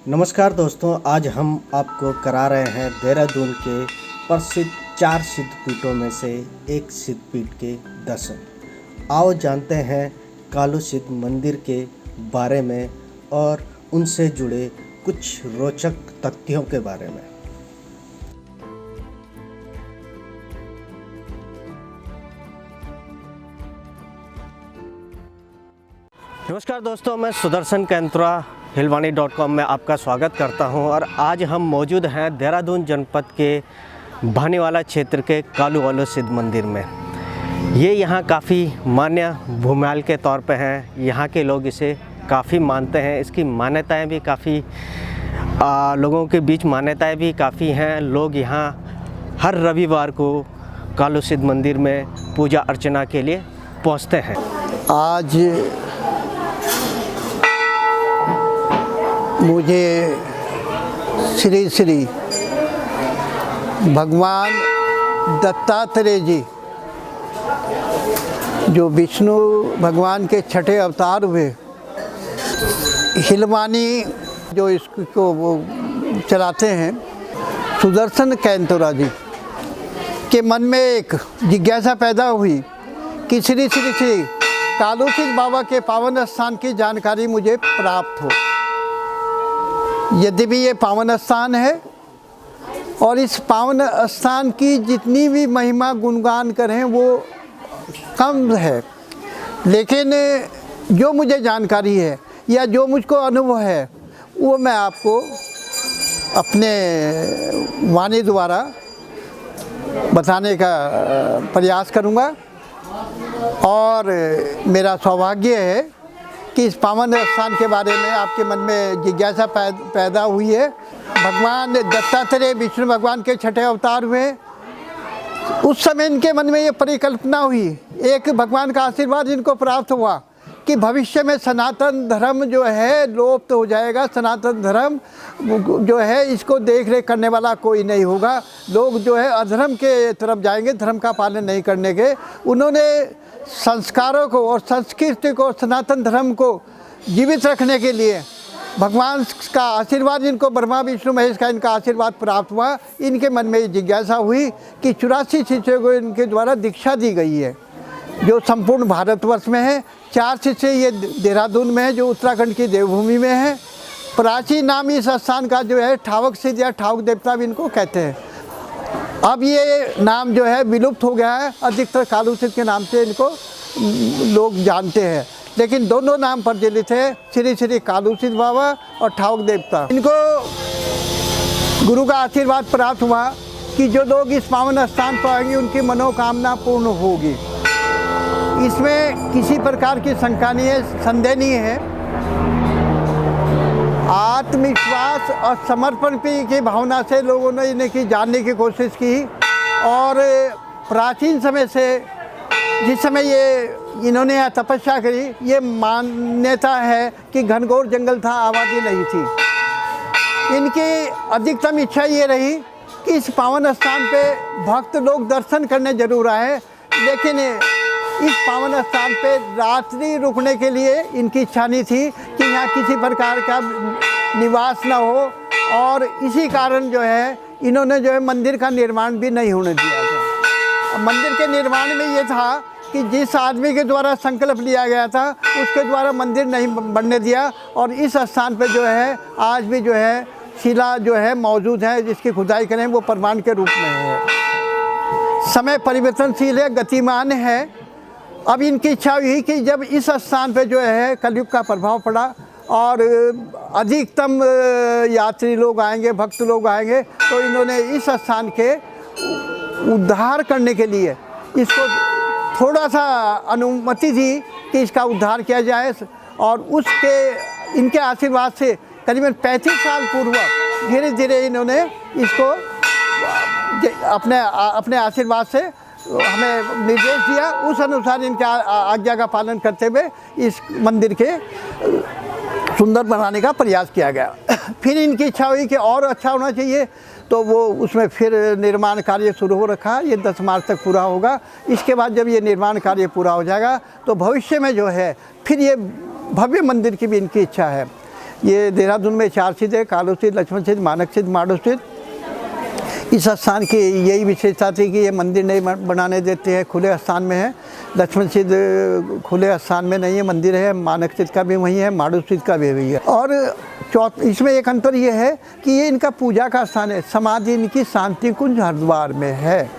नमस्कार दोस्तों, आज हम आपको करा रहे हैं देहरादून के प्रसिद्ध 4 सिद्धपीठों में से एक सिद्धपीठ के दर्शन। आओ जानते हैं कालू सिद्ध मंदिर के बारे में और उनसे जुड़े कुछ रोचक तथ्यों के बारे में। नमस्कार दोस्तों, मैं सुदर्शन कैंत्रा हिलवानी.com में आपका स्वागत करता हूं और आज हम मौजूद हैं देहरादून जनपद के भानीवाला क्षेत्र के कालू वालो सिद्ध मंदिर में। ये यहाँ काफ़ी मान्य भूमियाल के तौर पे हैं। यहाँ के लोग इसे काफ़ी मानते हैं। इसकी मान्यताएं भी काफ़ी लोगों के बीच मान्यताएं भी काफ़ी हैं। लोग यहाँ हर रविवार को कालू सिद्ध मंदिर में पूजा अर्चना के लिए पहुँचते हैं। आज मुझे श्री भगवान दत्तात्रेय जी, जो विष्णु भगवान के छठे अवतार हुए, हिलवानी जो इसको वो चलाते हैं, सुदर्शन कैंतोरा जी के मन में एक जिज्ञासा पैदा हुई कि श्री कालू सिद्ध बाबा के पावन स्थान की जानकारी मुझे प्राप्त हो। यद्यपि ये पावन स्थान है और इस पावन स्थान की जितनी भी महिमा गुणगान करें वो कम है, लेकिन जो मुझे जानकारी है या जो मुझको अनुभव है वो मैं आपको अपने वाणी द्वारा बताने का प्रयास करूँगा। और मेरा सौभाग्य है कि इस पावन स्थान के बारे में आपके मन में जिज्ञासा पैदा हुई है। भगवान दत्तात्रेय विष्णु भगवान के छठे अवतार हुए, उस समय इनके मन में ये परिकल्पना हुई, एक भगवान का आशीर्वाद इनको प्राप्त हुआ कि भविष्य में सनातन धर्म जो है लोप हो जाएगा। सनातन धर्म जो है इसको देख रेख करने वाला कोई नहीं होगा। लोग जो है अधर्म के तरफ जाएंगे, धर्म का पालन नहीं करने के। उन्होंने संस्कारों को और संस्कृति को, सनातन धर्म को जीवित रखने के लिए भगवान का आशीर्वाद, इनको ब्रह्मा विष्णु महेश का इनका आशीर्वाद प्राप्त हुआ। इनके मन में जिज्ञासा हुई कि 84 शिष्यों को इनके द्वारा दीक्षा दी गई है, जो संपूर्ण भारतवर्ष में है। 4 शिष्य ये देहरादून में है, जो उत्तराखंड की देवभूमि में है। प्राचीन नाम इस स्थान का जो है ठावक सिद्ध या ठावक देवता भी इनको कहते हैं। अब ये नाम जो है विलुप्त हो गया है, अधिकतर कालू सिद्ध के नाम से इनको लोग जानते हैं, लेकिन दोनों नाम प्रचलित है, श्री कालू सिद्ध बाबा और ठावक देवता। इनको गुरु का आशीर्वाद प्राप्त हुआ कि जो लोग इस पावन स्थान पर आएंगे उनकी मनोकामना पूर्ण होगी। इसमें किसी प्रकार की शंका नहीं है, संदेह नहीं है। आत्मविश्वास और समर्पण की भावना से लोगों ने इन्हें जानने की कोशिश की। और प्राचीन समय से जिस समय ये इन्होंने यहाँ तपस्या करी, ये मान्यता है कि घनघोर जंगल था, आबादी नहीं थी। इनकी अधिकतम इच्छा ये रही कि इस पावन स्थान पे भक्त लोग दर्शन करने जरूर आए, लेकिन इस पावन स्थान पे रात्रि रुकने के लिए इनकी इच्छा नहीं थी कि यहाँ किसी प्रकार का निवास न हो। और इसी कारण जो है इन्होंने जो है मंदिर का निर्माण भी नहीं होने दिया था। मंदिर के निर्माण में ये था कि जिस आदमी के द्वारा संकल्प लिया गया था उसके द्वारा मंदिर नहीं बनने दिया। और इस स्थान पे जो है आज भी जो है शिला जो है मौजूद है, जिसकी खुदाई करें वो प्रमाण के रूप में है। समय परिवर्तनशील है, गतिमान है। अब इनकी इच्छा हुई कि जब इस स्थान पे जो है कलयुग का प्रभाव पड़ा और अधिकतम यात्री लोग आएंगे, भक्त लोग आएंगे, तो इन्होंने इस स्थान के उद्धार करने के लिए इसको थोड़ा सा अनुमति दी कि इसका उद्धार किया जाए। और उसके इनके आशीर्वाद से करीबन 35 साल पूर्व धीरे धीरे इन्होंने इसको अपने आशीर्वाद से हमें निर्देश दिया। उस अनुसार इनके आज्ञा का पालन करते हुए इस मंदिर के सुंदर बनाने का प्रयास किया गया। फिर इनकी इच्छा हुई कि और अच्छा होना चाहिए, तो वो उसमें फिर निर्माण कार्य शुरू हो रखा। ये 10 मार्च तक पूरा होगा। इसके बाद जब ये निर्माण कार्य पूरा हो जाएगा तो भविष्य में जो है फिर ये भव्य मंदिर की भी इनकी इच्छा है। ये देहरादून में 4 सिद्ध है, कालो सिद्ध, लक्ष्मण सिद्ध, मानक सिद्ध, माडो सिद्ध। इस स्थान की यही विशेषता थी कि ये मंदिर नहीं बनाने देते हैं, खुले स्थान में है। लक्ष्मण सिद्ध खुले स्थान में नहीं है, मंदिर है। मानक सिद्ध का भी वही है, माडो सिद्ध का भी वही है। और इसमें एक अंतर ये है कि ये इनका पूजा का स्थान है। समाधि इनकी शांति कुंज हरिद्वार में है।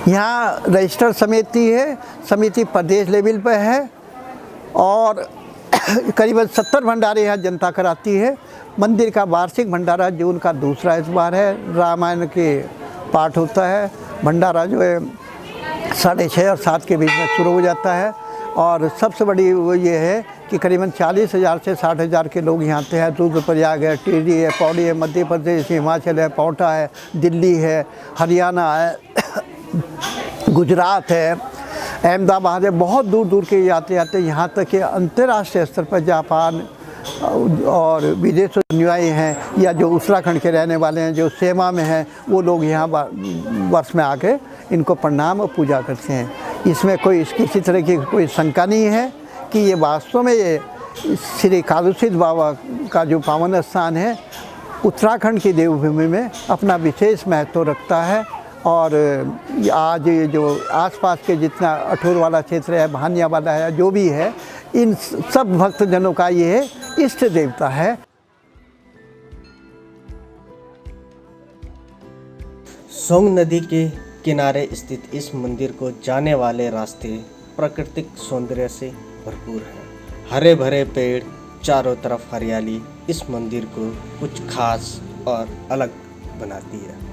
यहाँ रजिस्टर समिति है, समिति प्रदेश लेवल पर है और करीबन 70 भंडारे यहाँ जनता कराती है। मंदिर का वार्षिक भंडारा जून का दूसरा इतवार है। रामायण के पाठ होता है। भंडारा जो है 6:30 और 7 के बीच में शुरू हो जाता है। और सबसे बड़ी वो ये है कि करीबन 40,000 से 60,000 के लोग यहाँ आते हैं। रुद्रप्रयाग है, टिहरी है, पौड़ी है, मध्य प्रदेश, हिमाचल है, पौंटा है, दिल्ली है, हरियाणा है, गुजरात है, अहमदाबाद है। बहुत दूर दूर के यात्री आते हैं। यहाँ तक कि अंतर्राष्ट्रीय स्तर पर जापान और विदेश अनुयायी हैं या जो उत्तराखंड के रहने वाले हैं, जो सेवा में हैं, वो लोग यहाँ वर्ष में आके इनको प्रणाम और पूजा करते हैं। इसमें कोई किसी तरह की कोई शंका नहीं है कि ये वास्तव में ये श्री कालू सिद्ध बाबा का जो पावन स्थान है उत्तराखंड की देवभूमि में अपना विशेष महत्व रखता है। और आज ये जो आसपास के जितना अठोर वाला क्षेत्र है, भानिया वाला है, जो भी है, इन सब भक्तजनों का ये इष्ट देवता है। सोंग नदी के किनारे स्थित इस मंदिर को जाने वाले रास्ते प्राकृतिक सौंदर्य से भरपूर हैं। हरे भरे पेड़, चारों तरफ हरियाली इस मंदिर को कुछ खास और अलग बनाती है।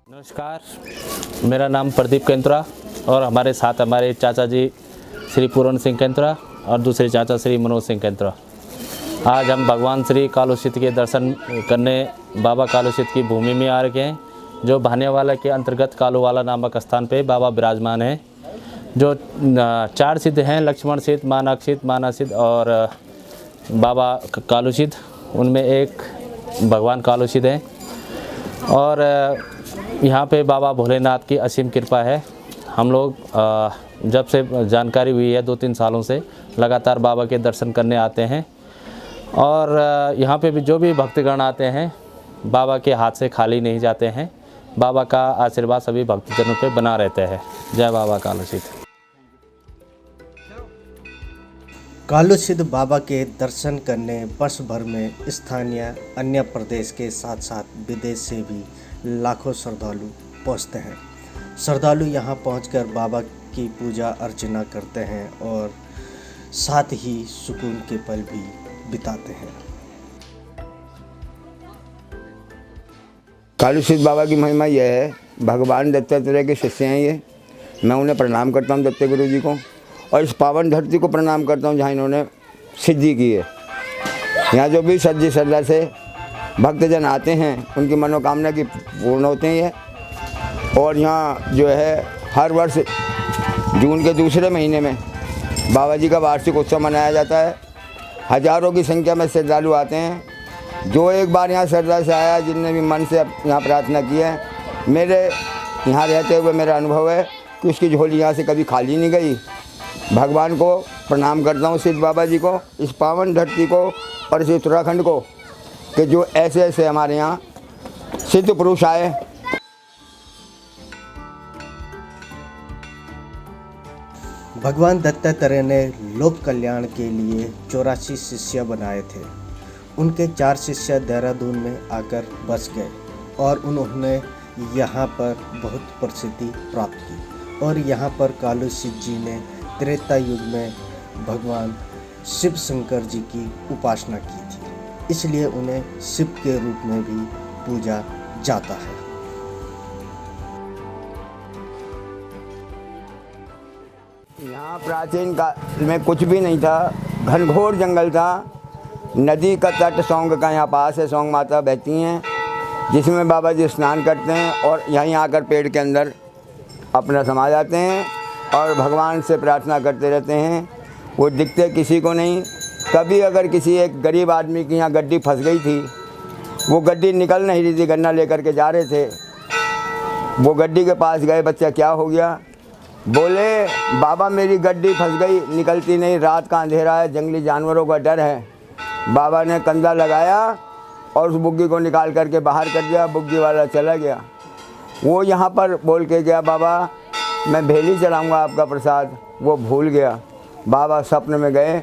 नमस्कार, मेरा नाम प्रदीप कैंतरा और हमारे साथ हमारे चाचा जी श्री पूरण सिंह कैंतरा और दूसरे चाचा श्री मनोज सिंह कैंतरा। आज हम भगवान श्री कालू सिद्ध के दर्शन करने बाबा कालू सिद्ध की भूमि में आ रखे हैं, जो भानेवाला के अंतर्गत कालूवाला नामक स्थान पे बाबा विराजमान हैं। जो 4 सिद्ध हैं, लक्ष्मण सिद्ध, मानक सिद्ध, माना सिद्ध और बाबा कालू सिद्ध। उनमें एक भगवान कालू सिद्ध हैं और यहाँ पे बाबा भोलेनाथ की असीम कृपा है। हम लोग जब से जानकारी हुई है 2-3 सालों से लगातार बाबा के दर्शन करने आते हैं और यहाँ पे भी जो भी भक्तगण आते हैं बाबा के हाथ से खाली नहीं जाते हैं। बाबा का आशीर्वाद सभी भक्तजनों पे बना रहता है। जय बाबा कालू सिद्ध। कालू सिद्ध बाबा के दर्शन करने वर्ष भर में स्थानीय अन्य प्रदेश के साथ साथ विदेश से भी लाखों श्रद्धालु पहुँचते हैं। श्रद्धालु यहाँ पहुँचकर बाबा की पूजा अर्चना करते हैं और साथ ही सुकून के पल भी बिताते हैं। कालू सिद्ध बाबा की महिमा यह है, भगवान दत्तात्रेय के शिष्य हैं ये। मैं उन्हें प्रणाम करता हूँ दत्त गुरु जी को, और इस पावन धरती को प्रणाम करता हूँ जहाँ इन्होंने सिद्धि की है। यहाँ जो भी सच्ची श्रद्धा से भक्तजन आते हैं उनकी मनोकामना की पूर्ण होते हैं। और यहाँ जो है हर वर्ष जून के दूसरे महीने में बाबा जी का वार्षिक उत्सव मनाया जाता है। हजारों की संख्या में श्रद्धालु आते हैं। जो एक बार यहाँ श्रद्धा से आया, जिनने भी मन से यहाँ प्रार्थना की है, मेरे यहाँ रहते हुए मेरा अनुभव है कि उसकी झोली यहाँ से कभी खाली नहीं गई। भगवान को प्रणाम करता हूँ, सिद्ध बाबा जी को, इस पावन धरती को और इस उत्तराखंड को, कि जो ऐसे ऐसे हमारे यहाँ सिद्ध पुरुष आए। भगवान दत्तात्रेय ने लोक कल्याण के लिए 84 शिष्य बनाए थे। उनके 4 शिष्य देहरादून में आकर बस गए और उन्होंने यहाँ पर बहुत प्रसिद्धि प्राप्त की। और यहाँ पर कालू सिद्ध जी ने त्रेता युग में भगवान शिव शंकर जी की उपासना की थी, इसलिए उन्हें शिव के रूप में भी पूजा जाता है। यहाँ प्राचीन काल में कुछ भी नहीं था, घनघोर जंगल था। नदी का तट सोंग का यहाँ पास है, सोंग माता बहती हैं, जिसमें बाबा जी स्नान करते हैं और यहीं आकर पेड़ के अंदर अपना समा जाते हैं और भगवान से प्रार्थना करते रहते हैं। वो दिखते किसी को नहीं। कभी अगर किसी एक गरीब आदमी की यहाँ गड्डी फंस गई थी, वो गड्डी निकल नहीं रही थी, गन्ना लेकर के जा रहे थे, वो गड्डी के पास गए, बच्चा क्या हो गया, बोले बाबा मेरी गड्डी फंस गई, निकलती नहीं, रात का अंधेरा है, जंगली जानवरों का डर है। बाबा ने कंधा लगाया और उस बुग्गी को निकाल करके बाहर कर दिया। बुग्गी वाला चला गया। वो यहाँ पर बोल के गया बाबा मैं भेली चढ़ाऊँगा आपका प्रसाद, वो भूल गया। बाबा सपने में गए,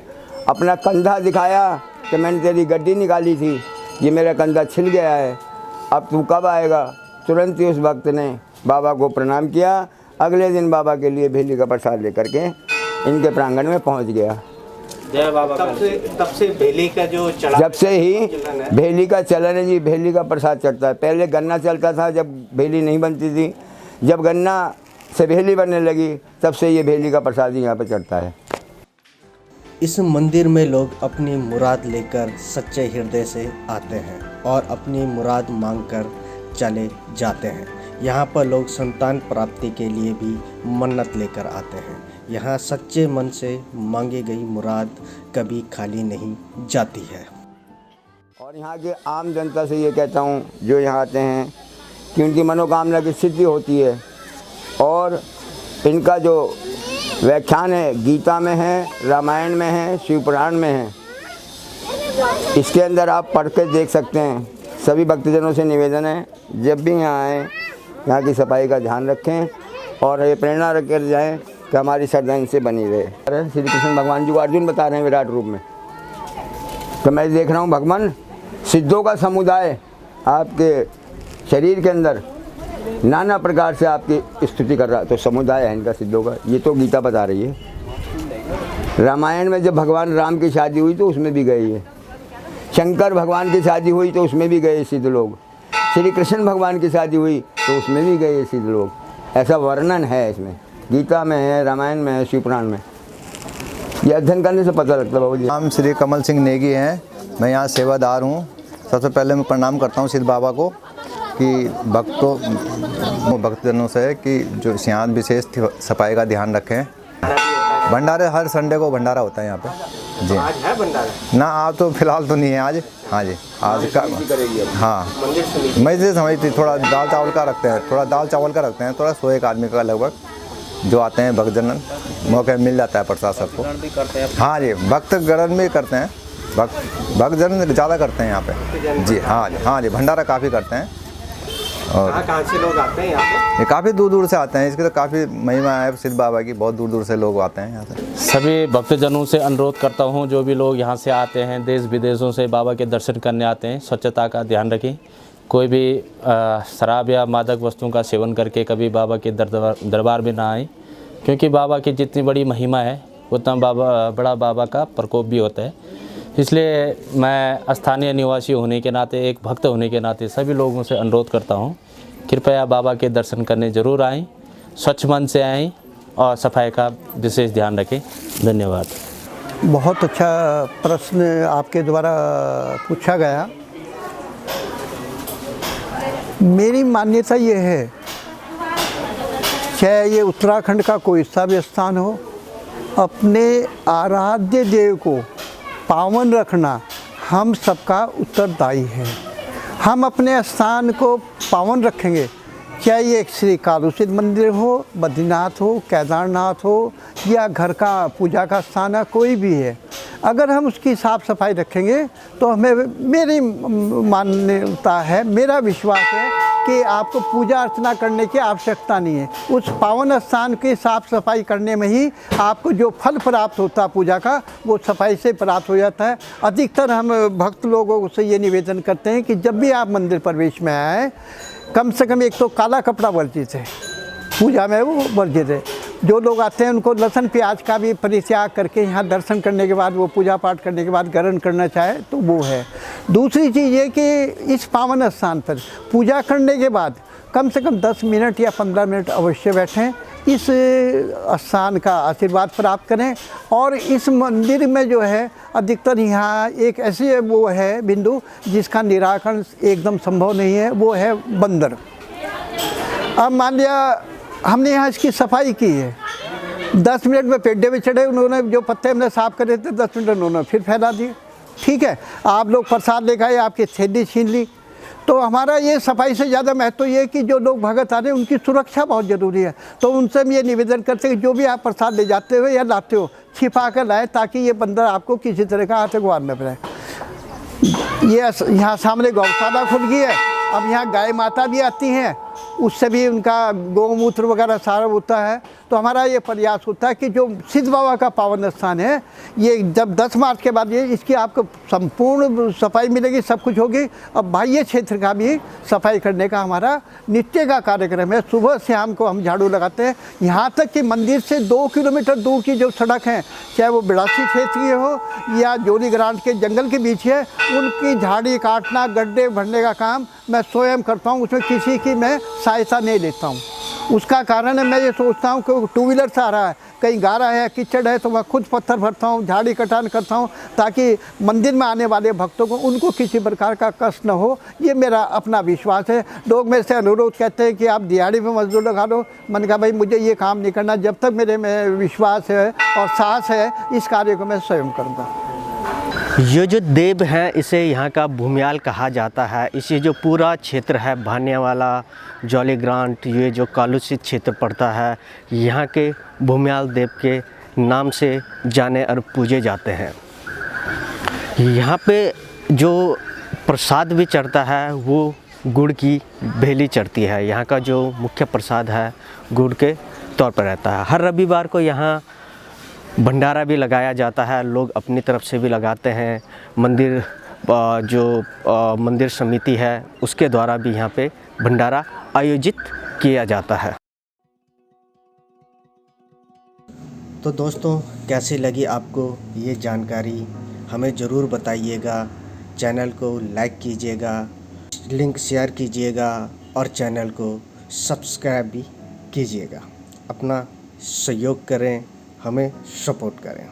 अपना कंधा दिखाया कि मैंने तेरी गड्डी निकाली थी, ये मेरा कंधा छिल गया है, अब तू कब आएगा। तुरंत ही उस भक्त ने बाबा को प्रणाम किया। अगले दिन बाबा के लिए भेली का प्रसाद लेकर के इनके प्रांगण में पहुंच गया। जय बाबा। तब से भेली का जो चला, जब से ही भेली का चलन है जी, भेली का प्रसाद चढ़ता है। पहले गन्ना चलता था जब भेली नहीं बनती थी, जब गन्ना से भेली बनने लगी तब से ये भेली का प्रसाद ही यहाँ पर चढ़ता है। इस मंदिर में लोग अपनी मुराद लेकर सच्चे हृदय से आते हैं और अपनी मुराद मांगकर चले जाते हैं। यहाँ पर लोग संतान प्राप्ति के लिए भी मन्नत लेकर आते हैं। यहाँ सच्चे मन से मांगी गई मुराद कभी खाली नहीं जाती है। और यहाँ के आम जनता से ये कहता हूँ जो यहाँ आते हैं कि उनकी मनोकामना की सिद्धि होती है। और इनका जो व्याख्यान है गीता में है, रामायण में है, शिव पुराण में है, इसके अंदर आप पढ़ के देख सकते हैं। सभी भक्तजनों से निवेदन है जब भी यहाँ आएँ यहाँ की सफाई का ध्यान रखें और ये प्रेरणा रख कर जाएँ कि हमारी श्रद्धा इनसे बनी रहे। श्री कृष्ण भगवान जी को अर्जुन बता रहे हैं विराट रूप में, तो मैं देख रहा हूँ भगवान सिद्धों का समुदाय आपके शरीर के अंदर नाना प्रकार से आपकी स्तुति कर रहा है। तो समुदाय है इनका सिद्धों का, ये तो गीता बता रही है। रामायण में जब भगवान राम की शादी हुई तो उसमें भी गए ये, शंकर भगवान की शादी हुई तो उसमें भी गए सिद्ध लोग, श्री कृष्ण भगवान की शादी हुई तो उसमें भी गए सिद्ध लोग। ऐसा वर्णन है इसमें, गीता में है, रामायण में है, शिव पुराण में। ये अध्ययन करने से पता लगता है। बाबू जी नाम श्री कमल सिंह नेगी हैं, मैं यहाँ सेवादार हूँ। सबसे पहले मैं प्रणाम करता हूँ सिद्ध बाबा को कि भक्तजनों से कि जो यहाँ विशेष सफाई का ध्यान रखें। भंडारे हर संडे को भंडारा होता है यहाँ पे जी। आज है भंडारा? ना आज तो फिलहाल तो नहीं है आज। हाँ जी आज का हाँ मैं से समझती थोड़ा दाल चावल का रखते हैं, थोड़ा दाल चावल का रखते हैं, थोड़ा 100 एक आदमी का लगभग जो आते हैं भक्तजन, मौके मिल जाता है प्रसाद सबको। हाँ जी भक्तगण भी करते हैं, भक्तजन ज़्यादा करते हैं यहाँ पे जी। हाँ जी भंडारा काफ़ी करते हैं। और कहाँ से लोग आते हैं यहाँ पे? ये काफ़ी दूर दूर से आते हैं, इसकी तो काफ़ी महिमा है सिद्ध बाबा की, बहुत दूर दूर से लोग आते हैं यहाँ से। सभी भक्तजनों से अनुरोध करता हूँ जो भी लोग यहाँ से आते हैं, देश विदेशों से बाबा के दर्शन करने आते हैं, स्वच्छता का ध्यान रखें। कोई भी शराब या मादक वस्तुओं का सेवन करके कभी बाबा के दरबार में ना आए, क्योंकि बाबा की जितनी बड़ी महिमा है उतना बड़ा बाबा का प्रकोप भी होता है। इसलिए मैं स्थानीय निवासी होने के नाते, एक भक्त होने के नाते सभी लोगों से अनुरोध करता हूँ कृपया बाबा के दर्शन करने ज़रूर आएँ, स्वच्छ मन से आएँ और सफाई का विशेष ध्यान रखें। धन्यवाद। बहुत अच्छा प्रश्न आपके द्वारा पूछा गया। मेरी मान्यता ये है, चाहे ये उत्तराखंड का कोई सा भी स्थान हो, अपने आराध्य देव को पावन रखना हम सबका उत्तरदायी है। हम अपने स्थान को पावन रखेंगे, चाहे ये श्री कालूसित मंदिर हो, बद्रीनाथ हो, केदारनाथ हो या घर का पूजा का स्थान है, कोई भी है। अगर हम उसकी साफ़ सफाई रखेंगे तो हमें, मेरी मान्यता है, मेरा विश्वास है कि आपको पूजा अर्चना करने की आवश्यकता नहीं है। उस पावन स्थान की साफ़ सफाई करने में ही आपको जो फल प्राप्त होता है पूजा का, वो सफाई से प्राप्त हो जाता है। अधिकतर हम भक्त लोगों से ये निवेदन करते हैं कि जब भी आप मंदिर प्रवेश में आए, कम से कम एक तो काला कपड़ा वर्जित है, पूजा में वो वर्जित है। जो लोग आते हैं उनको लहसुन प्याज का भी परित्याग करके यहाँ दर्शन करने के बाद, वो पूजा पाठ करने के बाद ग्रहण करना चाहे तो वो है। दूसरी चीज़ ये कि इस पावन स्थान पर पूजा करने के बाद कम से कम 10 मिनट या 15 मिनट अवश्य बैठें, इस स्थान का आशीर्वाद प्राप्त करें। और इस मंदिर में जो है अधिकतर यहाँ एक ऐसे वो है बिंदु जिसका निराकरण एकदम संभव नहीं है, वो है बंदर। अब मान लिया हमने यहाँ इसकी सफाई की है, 10 मिनट में पेड्डे में चढ़े, उन्होंने जो पत्ते हमने साफ़ करे थे 10 मिनट उन्होंने फिर फैला दिए। ठीक है, आप लोग प्रसाद लेकर आए, आपकी थैली छीन ली, तो हमारा ये सफाई से ज़्यादा महत्व ये है कि जो लोग भगत आ रहे हैं उनकी सुरक्षा बहुत ज़रूरी है। तो उनसे हम ये निवेदन करते हैं कि जो भी आप प्रसाद ले जाते हो या लाते हो छिपा कर लाएँ, ताकि ये बंदर आपको किसी तरह का आतंकवाद न बनाए। ये यहाँ सामने गौशाला खुल गई है, अब यहाँ गाय माता भी आती हैं, उससे भी उनका गौमूत्र वगैरह सारा होता है। तो हमारा ये प्रयास होता है कि जो सिद्ध बाबा का पावन स्थान है, ये जब 10 मार्च के बाद ये इसकी आपको संपूर्ण सफाई मिलेगी, सब कुछ होगी। अब बाह्य क्षेत्र का भी सफाई करने का हमारा नित्य का कार्यक्रम है। सुबह शाम को हम झाड़ू लगाते हैं। यहाँ तक कि मंदिर से 2 किलोमीटर दूर की जो सड़क है, चाहे वो बिड़ासी क्षेत्र की हो या जोली ग्रांट के जंगल के बीच है, उनकी झाड़ी काटना, गड्ढे भरने का काम मैं स्वयं करता हूँ। उसमें किसी की मैं सहायता नहीं लेता हूँ। उसका कारण है, मैं ये सोचता हूँ कि टू व्हीलर से आ रहा है, कहीं गारा है, कीचड़ है, तो मैं खुद पत्थर भरता हूँ, झाड़ी कटान करता हूँ, ताकि मंदिर में आने वाले भक्तों को उनको किसी प्रकार का कष्ट न हो। ये मेरा अपना विश्वास है। लोग मेरे से अनुरोध कहते हैं कि आप दिहाड़ी पे मजदूर लगा लो। मैंने कहा भाई मुझे ये काम नहीं करना, जब तक मेरे में विश्वास है और साहस है, इस कार्य को मैं स्वयं करूँगा। ये जो देव है इसे यहाँ का भूमियाल कहा जाता है। इसे जो पूरा क्षेत्र है भानियावाला, जॉली ग्रांट, ये जो कालूसित क्षेत्र पड़ता है, यहाँ के भूमियाल देव के नाम से जाने और पूजे जाते हैं। यहाँ पे जो प्रसाद भी चढ़ता है वो गुड़ की भेली चढ़ती है। यहाँ का जो मुख्य प्रसाद है गुड़ के तौर पर रहता है। हर रविवार को यहाँ भंडारा भी लगाया जाता है, लोग अपनी तरफ से भी लगाते हैं। मंदिर मंदिर समिति है उसके द्वारा भी यहाँ पे भंडारा आयोजित किया जाता है। तो दोस्तों, कैसी लगी आपको ये जानकारी हमें ज़रूर बताइएगा। चैनल को लाइक कीजिएगा, लिंक शेयर कीजिएगा और चैनल को सब्सक्राइब भी कीजिएगा। अपना सहयोग करें, हमें सपोर्ट करें।